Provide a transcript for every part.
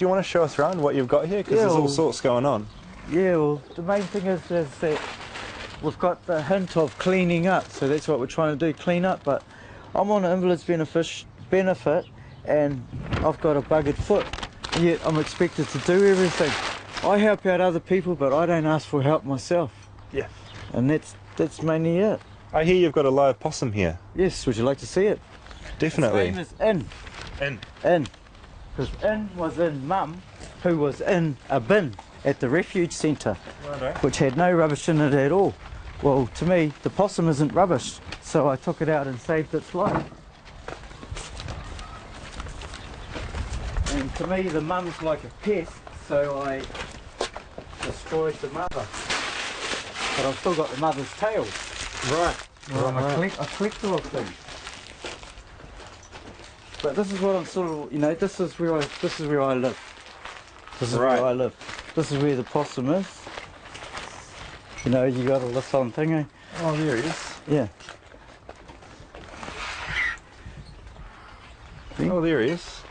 Do you want to show us around what you've got here? Because there's all sorts going on. Yeah, well, the main thing is that we've got the hint of cleaning up, so that's what we're trying to do, clean up. But I'm on an invalid's benefit, and I've got a buggered foot, yet I'm expected to do everything. I help out other people, but I don't ask for help myself. Yeah. And that's mainly it. I hear you've got a live possum here. Yes, would you like to see it? Definitely. His name is In. Because In was in Mum, who was in a bin at the refuge centre, which had no rubbish in it at all. Well, to me, the possum isn't rubbish, so I took it out and saved its life. And to me, the mum's like a pest, so I destroyed the mother. But I've still got the mother's tail. Right. I'm a collector of things. But this is what I'm sort of, you know, this is where I live. This is where I live. This is where the possum is. You know, you got a list on thingy. Oh, there he is. Yeah. See? Oh, there he is.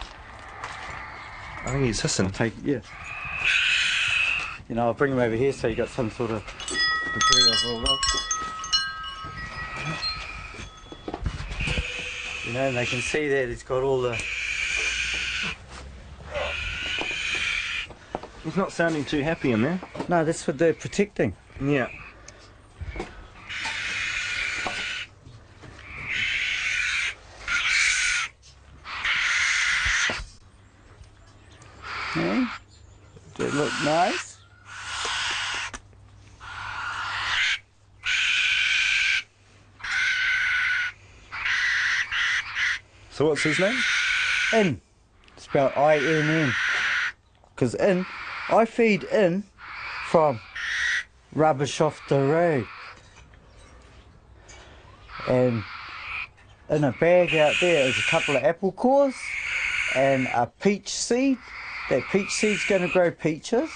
I think he's hissing. Yeah. You know, I'll bring him over here so you got some sort of debris I've rolled off. You know, and they can see that it's got all the... He's not sounding too happy in there. No, that's what they're protecting. Yeah. Yeah. Does it look nice? So what's his name? In. Spelled I-N-N. Because I feed in from rubbish off the road. And in a bag out there is a couple of apple cores and a peach seed. That peach seed's going to grow peaches.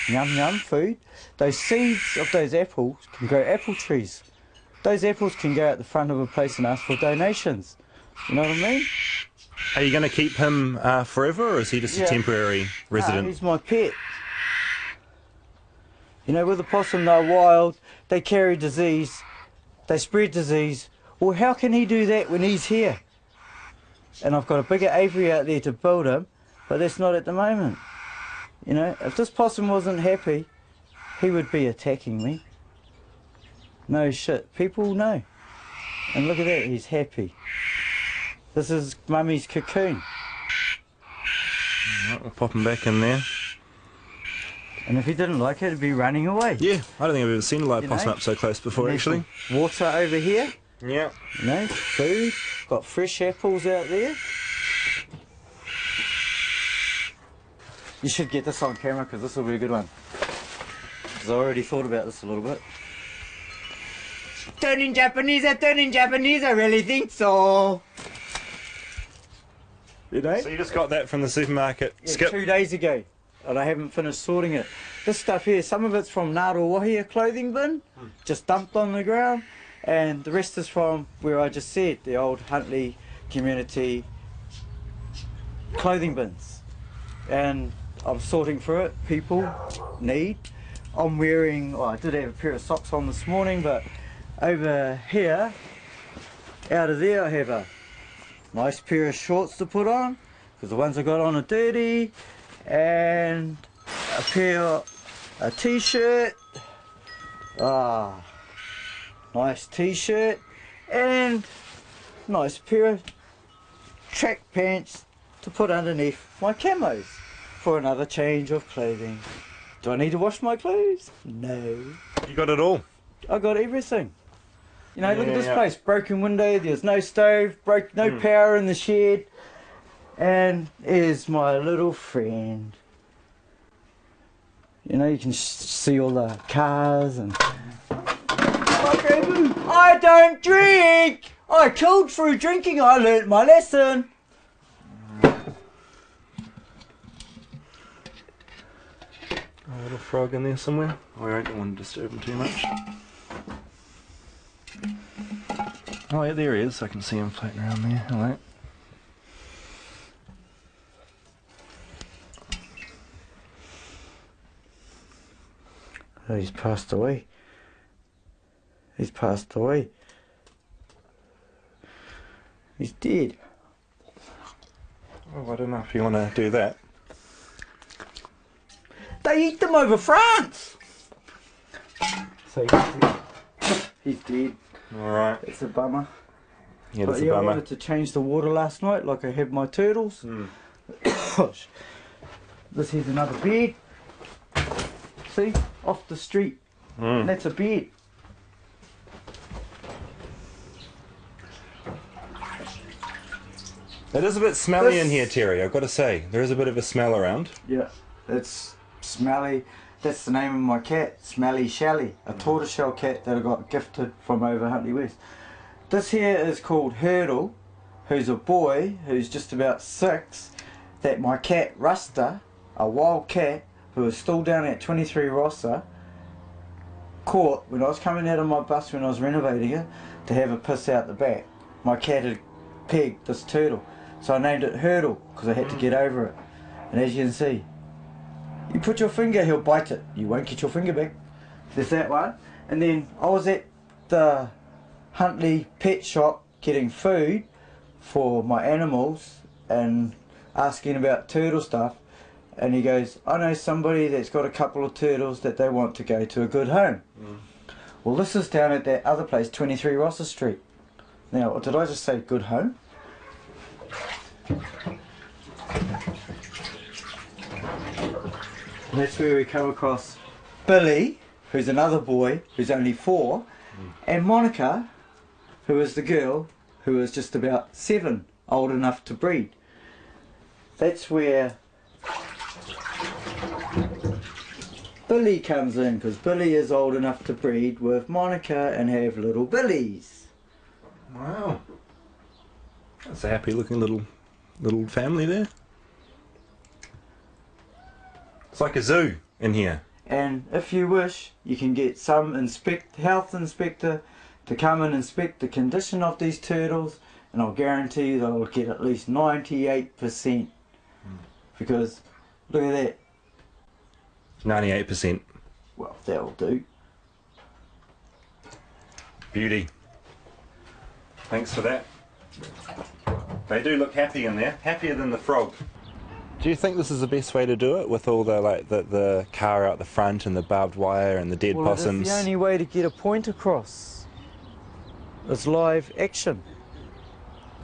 Yum yum food. Those seeds of those apples can grow apple trees. Those apples can go out the front of a place and ask for donations. You know what I mean? Are you going to keep him forever, or is he just a temporary resident? No, he's my pet. You know, with the possum, they're wild, they carry disease, they spread disease. Well, how can he do that when he's here? And I've got a bigger aviary out there to build him, but that's not at the moment. You know, if this possum wasn't happy, he would be attacking me. No shit, people know. And look at that, he's happy. This is Mummy's cocoon. Right, we'll pop him back in there. And if he didn't like it, he'd be running away. Yeah, I don't think I've ever seen a live possum up so close before, actually. Water over here. Yeah. You know, food. Got fresh apples out there. You should get this on camera because this will be a good one. Because I already thought about this a little bit. Turning Japanese, I really think so. You know? So you just got that from the supermarket? Yeah, Skip. 2 days ago, and I haven't finished sorting it. This stuff here, some of it's from Ngāruawāhia clothing bin, just dumped on the ground, and the rest is from where I just said, the old Huntly community clothing bins. And I'm sorting through it, people need. I'm wearing, well, I did have a pair of socks on this morning, but over here, out of there, I have a nice pair of shorts to put on, because the ones I got on are dirty, and a t-shirt, nice t-shirt, and nice pair of track pants to put underneath my camos for another change of clothing. Do I need to wash my clothes? No. You got it all? I got everything. You know, look at this place, broken window, there's no stove, no power in the shed, and here's my little friend. You know, you can see all the cars and... I don't drink! I killed through drinking, I learnt my lesson! A little frog in there somewhere. Oh, I don't want to disturb him too much. Oh yeah, there he is. I can see him floating around there. Alright. Oh, he's passed away. He's passed away. He's dead. Oh, I don't know if you want to do that. They eat them over France! So he's dead. Alright. It's a bummer. Yeah, But that's a yeah, I bummer. wanted to change the water last night like I had my turtles. Gosh. This here's another bed. See? Off the street. And that's a bed. It is a bit smelly in here, Terry, I've got to say. There is a bit of a smell around. Yeah, it's Smelly. That's the name of my cat, Smelly Shally, a tortoiseshell cat that I got gifted from over Huntley West. This here is called Hurdle, who's a boy who's just about 6, that my cat Ruster, a wild cat who was still down at 23 Rossa, caught when I was coming out of my bus when I was renovating it to have a piss out the back. My cat had pegged this turtle, so I named it Hurdle because I had to get over it. And as you can see, you put your finger, he'll bite it. You won't get your finger back. There's that one. And then I was at the Huntley pet shop getting food for my animals and asking about turtle stuff. And he goes, I know somebody that's got a couple of turtles that they want to go to a good home. Well, this is down at that other place, 23 Rossa Street. Now, did I just say good home? And that's where we come across Billy, who's another boy, who's only 4, and Monica, who is the girl, who is just about 7, old enough to breed. That's where Billy comes in, because Billy is old enough to breed with Monica and have little Billies. Wow. That's a happy looking little family there. It's like a zoo in here. And if you wish, you can get some health inspector to come and inspect the condition of these turtles, and I'll guarantee you they'll get at least 98%. Because, look at that. 98%. Well, that'll do. Beauty. Thanks for that. They do look happy in there. Happier than the frog. Do you think this is the best way to do it, with all the the car out the front and the barbed wire and the dead possums? It's the only way to get a point across. It's live action.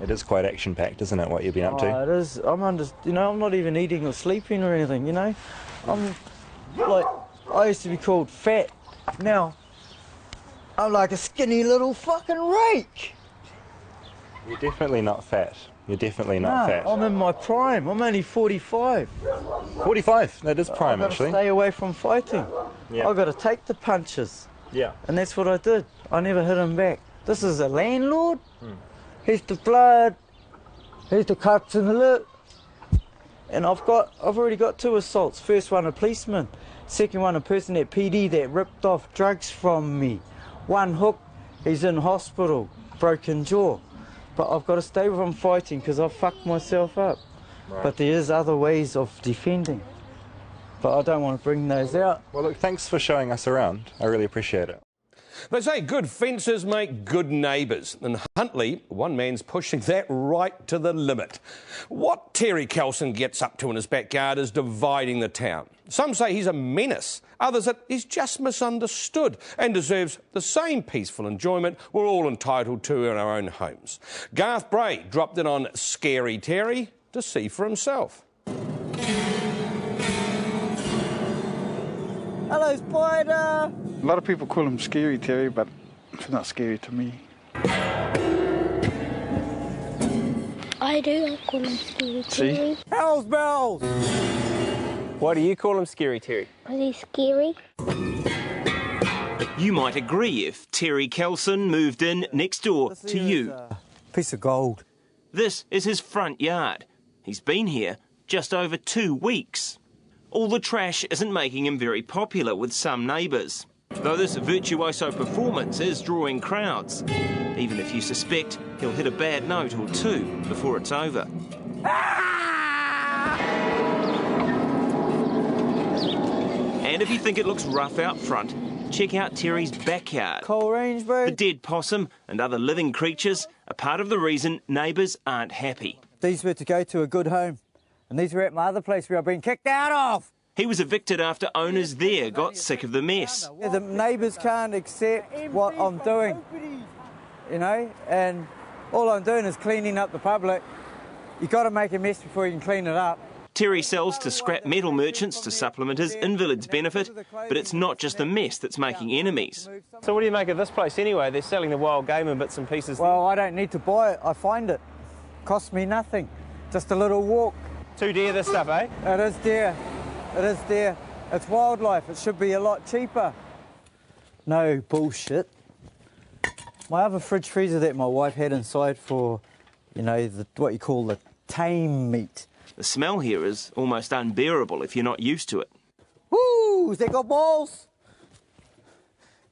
It is quite action-packed, isn't it, what you've been up to? It is. I'm not even eating or sleeping or anything, you know. I'm like, I used to be called fat. Now, I'm like a skinny little fucking rake. You're definitely not fat. You're definitely not fat. I'm in my prime. I'm only 45. 45, that is prime, I've got to actually. stay away from fighting. Yeah. I've got to take the punches. Yeah. And that's what I did. I never hit him back. This is a landlord. He's the blood. He's the cuts and the lip. And I've already got 2 assaults. First one, a policeman. Second one, a person at PD that ripped off drugs from me. 1 hook, he's in hospital, broken jaw. But I've got to stay from fighting because I've fucked myself up. Right. But there is other ways of defending. But I don't want to bring those out. Well, look, thanks for showing us around. I really appreciate it. They say good fences make good neighbours. In Huntley, one man's pushing that right to the limit. What Terry Kelson gets up to in his backyard is dividing the town. Some say he's a menace, others that he's just misunderstood and deserves the same peaceful enjoyment we're all entitled to in our own homes. Garth Bray dropped in on Scary Terry to see for himself. Hello, Spider! A lot of people call him Scary Terry, but it's not scary to me. I do. I call him Scary Terry. See? Hells bells! Why do you call him Scary Terry? Is he scary? You might agree if Terry Kelson moved in next door to you. Piece of gold. This is his front yard. He's been here just over 2 weeks. All the trash isn't making him very popular with some neighbours, though this virtuoso performance is drawing crowds, even if you suspect he'll hit a bad note or 2 before it's over. And if you think it looks rough out front, check out Terry's backyard. Coal range, bro. The dead possum and other living creatures are part of the reason neighbours aren't happy. These were to go to a good home, and these were at my other place where I've been kicked out of. He was evicted after owners there got sick of the mess. The neighbours can't accept what I'm doing, you know, and all I'm doing is cleaning up the public. You've got to make a mess before you can clean it up. Terry sells to scrap metal merchants to supplement his invalids benefit, but it's not just the mess that's making enemies. So what do you make of this place anyway? They're selling the wild game in bits and pieces. Well, I don't need to buy it. I find it. Costs me nothing. Just a little walk. Too dear, this stuff, eh? It is dear. It is dear. It's wildlife. It should be a lot cheaper. No bullshit. My other fridge freezer that my wife had inside for, you know, what you call the tame meat. The smell here is almost unbearable if you're not used to it. Woo! Has that got balls?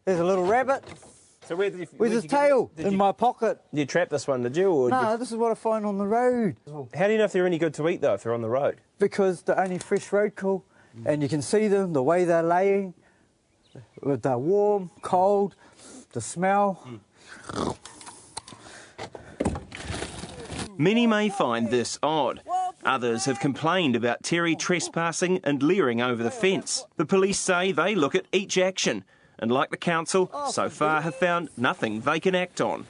There's a little rabbit. So where's his tail? In my pocket. You trap this one, did you? Or No, this is what I find on the road. How do you know if they're any good to eat, though, if they're on the road? Because they're only fresh road cool, and you can see them, the way they're laying, they're warm, cold, the smell. Many may find this odd. Others have complained about Terry trespassing and leering over the fence. The police say they look at each action and, like the council, so far have found nothing they can act on.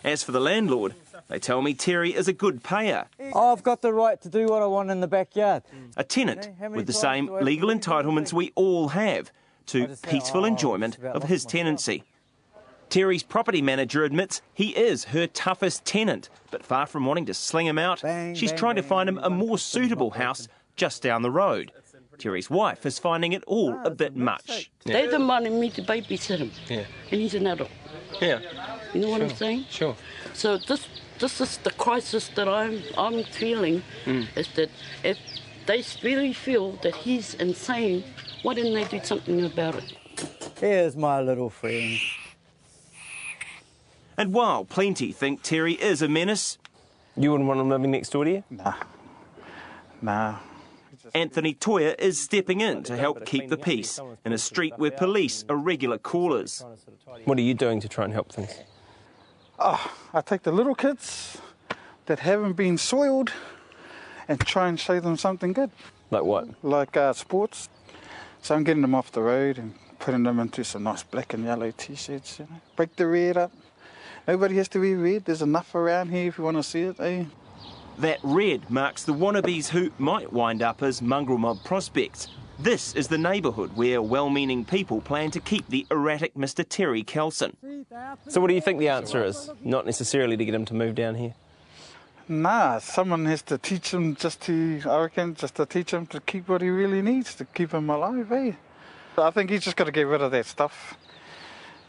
As for the landlord, they tell me Terry is a good payer. I've got the right to do what I want in the backyard. A tenant with the same legal entitlements we all have to peaceful enjoyment of his tenancy. Terry's property manager admits he is her toughest tenant, but far from wanting to sling him out, she's trying to find him a more suitable house just down the road. Terry's wife is finding it all a bit much. They don't want me to babysit him. Yeah. And he's an adult. Yeah. You know what I'm saying? Sure. So this is the crisis that I'm feeling, is that if they really feel that he's insane, why didn't they do something about it? Here's my little friend. And while plenty think Terry is a menace, You wouldn't want him living next door to you? Nah. Anthony Toya is stepping in to help keep the peace in a street where police are regular callers. What are you doing to try and help things? I take the little kids that haven't been soiled and try and show them something good, Like what? like sports. So I'm getting them off the road and putting them into some nice black and yellow T-shirts, you know. Break the red up. Nobody has to wear red. There's enough around here if you want to see it, eh? That red marks the wannabes who might wind up as mongrel mob prospects. This is the neighbourhood where well-meaning people plan to keep the erratic Mr. Terry Kelson. So what do you think the answer is? Not necessarily to get him to move down here. Nah, someone has to teach him just to teach him to keep what he really needs, to keep him alive, eh? I think he's just got to get rid of that stuff.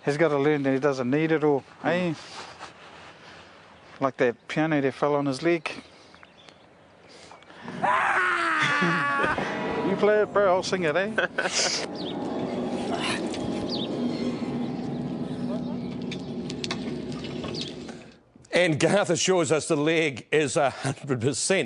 He's got to learn that he doesn't need it all, eh? Like that piano that fell on his leg. You play it, bro, I'll sing it, eh? And Garth assures us the leg is 100%.